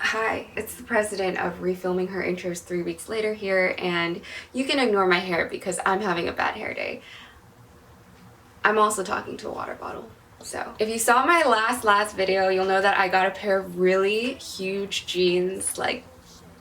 Hi, it's the president of refilming her intros 3 weeks later here, and you can ignore my hair because I'm having a bad hair day. I'm also talking to a water bottle. So if you saw my last video, you'll know that I got a pair of really huge jeans, like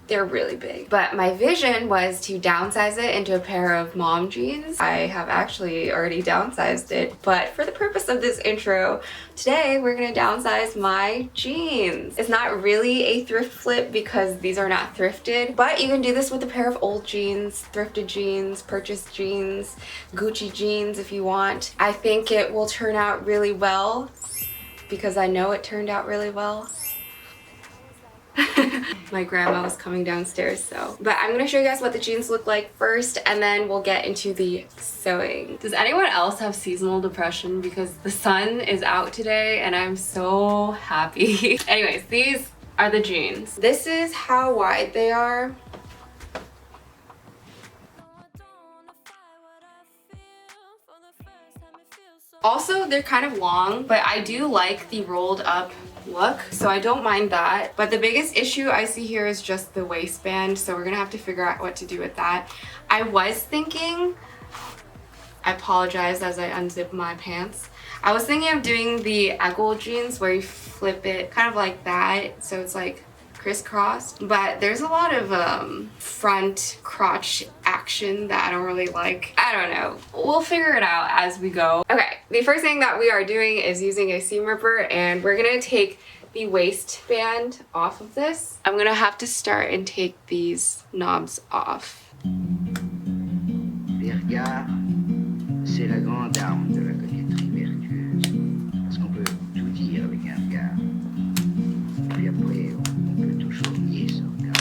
they're really big. But my vision was to downsize it into a pair of mom jeans. I have actually already downsized it, but for the purpose of this intro, today we're gonna downsize my jeans. It's not really a thrift flip because these are not thrifted, but you can do this with a pair of old jeans, thrifted jeans, purchased jeans, Gucci jeans if you want. I think it will turn out really well because I know it turned out really well. My grandma was coming downstairs, but I'm gonna show you guys what the jeans look like first, and then we'll get into the sewing. Does anyone else have seasonal depression? Because the sun is out today and I'm so happy. Anyways, these are the jeans. This is how wide they are. Also, they're kind of long, but I do like the rolled up look, so I don't mind that. But the biggest issue I see here is just the waistband, so we're gonna have to figure out what to do with that. I was thinking, I apologize as I unzip my pants. I was thinking of doing the Eggle jeans where you flip it kind of like that, so it's like crisscrossed, but there's a lot of front crotch action that I don't really like. I don't know. We'll figure it out as we go. Okay, the first thing that we are doing is using a seam ripper, and we're gonna take the waistband off of this. I'm gonna have to start and take these knobs off. Regard, c'est la grande arme de la coquetterie vertueuse. Parce qu'on peut tout dire avec un regard. Puis après, on peut toujours nier son regard.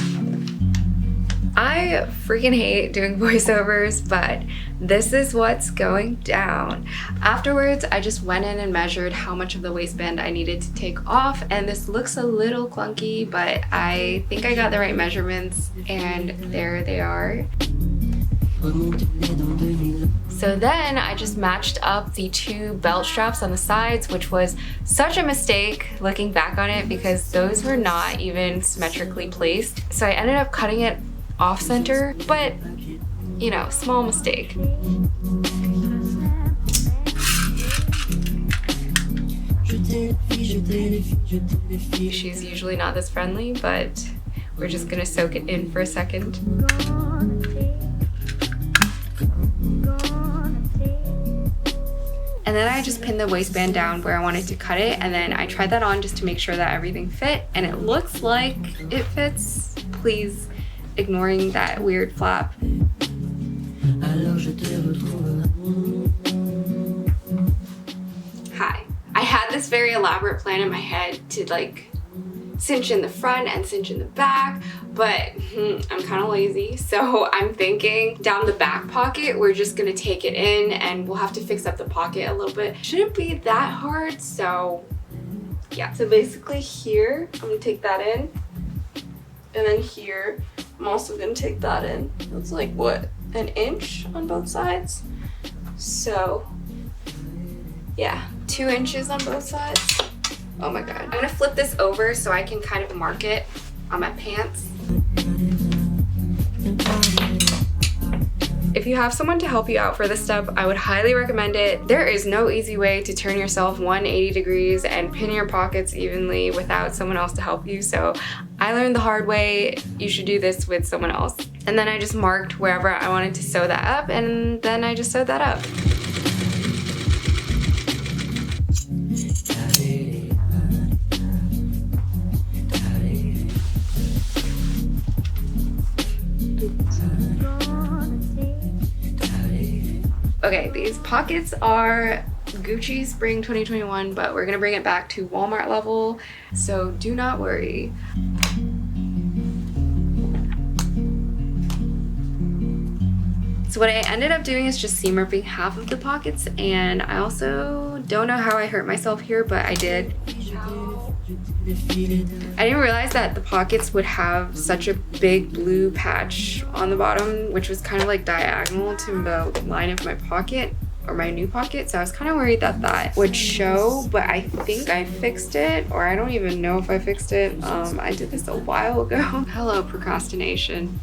I freaking hate doing voiceovers, but this is what's going down. Afterwards, I just went in and measured how much of the waistband I needed to take off, and this looks a little clunky, but I think I got the right measurements, and there they are. So then I just matched up the two belt straps on the sides, which was such a mistake looking back on it because those were not even symmetrically placed. So I ended up cutting it off center, but you know, small mistake. She's usually not this friendly, but we're just gonna soak it in for a second. And then I just pinned the waistband down where I wanted to cut it, and then I tried that on just to make sure that everything fit, and it looks like it fits. Please ignoring that weird flap. Hi. I had this very elaborate plan in my head to like cinch in the front and cinch in the back, but I'm kind of lazy, so I'm thinking down the back pocket we're just gonna take it in and we'll have to fix up the pocket a little bit. Shouldn't be that hard, so yeah. So basically here I'm gonna take that in, and then here I'm also gonna take that in. It's like what, an inch on both sides? So yeah, 2 inches on both sides. Oh my god. I'm gonna flip this over so I can kind of mark it on my pants. If you have someone to help you out for this step, I would highly recommend it. There is no easy way to turn yourself 180 degrees and pin your pockets evenly without someone else to help you, so I learned the hard way. You should do this with someone else. And then I just marked wherever I wanted to sew that up, and then I just sewed that up. Okay, these pockets are Gucci Spring 2021, but we're gonna bring it back to Walmart level, so do not worry. So what I ended up doing is just seam ripping half of the pockets, and I also don't know how I hurt myself here, but I did. I didn't realize that the pockets would have such a big blue patch on the bottom, which was kind of like diagonal to the line of my pocket. or my new pocket, so I was kind of worried that that would show, but I think I fixed it, or I don't even know if I fixed it. I did this a while ago. Hello, procrastination.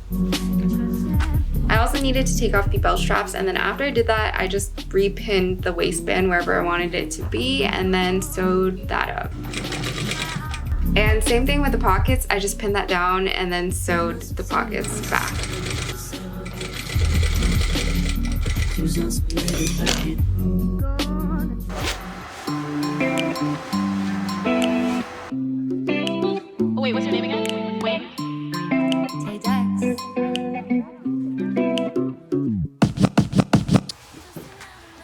I also needed to take off the belt straps, and then after I did that, I just repinned the waistband wherever I wanted it to be and then sewed that up. And same thing with the pockets, I just pinned that down and then sewed the pockets back. Oh wait, what's your name again? Wayne?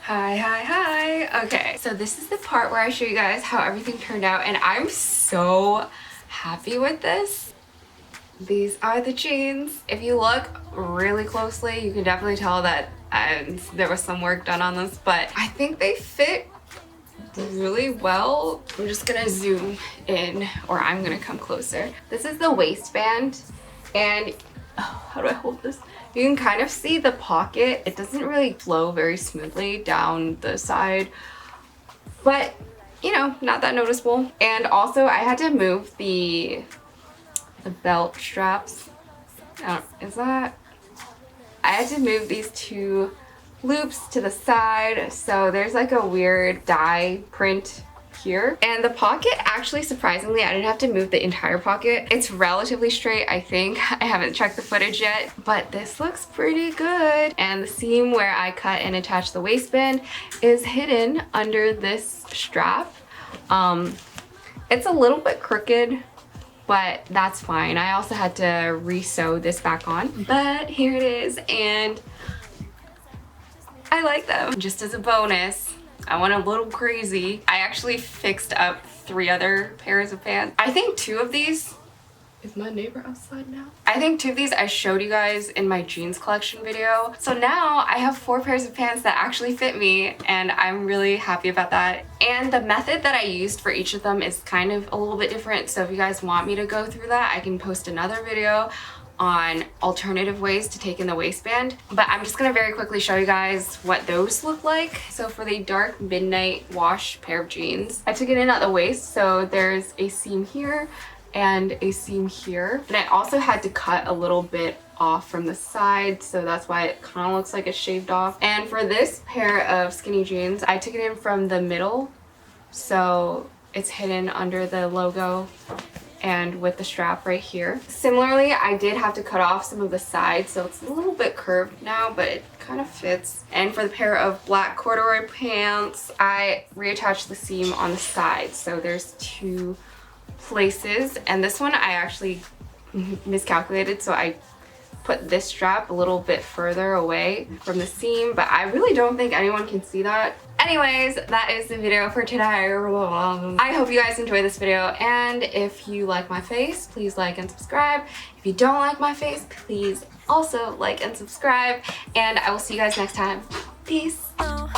Hi. Okay, so this is the part where I show you guys how everything turned out, and I'm so happy with this. These are the jeans. If you look really closely, you can definitely tell that there was some work done on this, but I think they fit really well. I'm just gonna zoom in, or I'm gonna come closer. This is the waistband, and how do I hold this? You can kind of see the pocket. It doesn't really flow very smoothly down the side, but you know, not that noticeable. And also I had to move the belt straps. I had to move these two loops to the side, so there's like a weird dye print here. And the pocket, actually, surprisingly, I didn't have to move the entire pocket. It's relatively straight, I think. I haven't checked the footage yet, but this looks pretty good. And the seam where I cut and attached the waistband is hidden under this strap. It's a little bit crooked, but that's fine. I also had to re-sew this back on, but here it is, and I like them. Just as a bonus, I went a little crazy. I actually fixed up 3 other pairs of pants. I think 2 of these, is my neighbor outside now? I think 2 of these I showed you guys in my jeans collection video. So now I have 4 pairs of pants that actually fit me, and I'm really happy about that. And the method that I used for each of them is kind of a little bit different. So if you guys want me to go through that, I can post another video on alternative ways to take in the waistband, but I'm just gonna very quickly show you guys what those look like. So for the dark midnight wash pair of jeans, I took it in at the waist, so there's a seam here and a seam here, and I also had to cut a little bit off from the side, so that's why it kind of looks like it's shaved off. And for this pair of skinny jeans, I took it in from the middle, so it's hidden under the logo and with the strap right here. Similarly, I did have to cut off some of the sides, so it's a little bit curved now, but it kind of fits. And for the pair of black corduroy pants, I reattached the seam on the side, so there's 2 places. And this one I actually miscalculated, so I put this strap a little bit further away from the seam, but I really don't think anyone can see that. Anyways, that is the video for today. I hope you guys enjoyed this video, and if you like my face, please like and subscribe. If you don't like my face, please also like and subscribe, and I will see you guys next time. Peace. I'm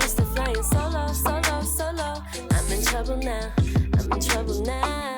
used to flying solo. I'm in trouble now.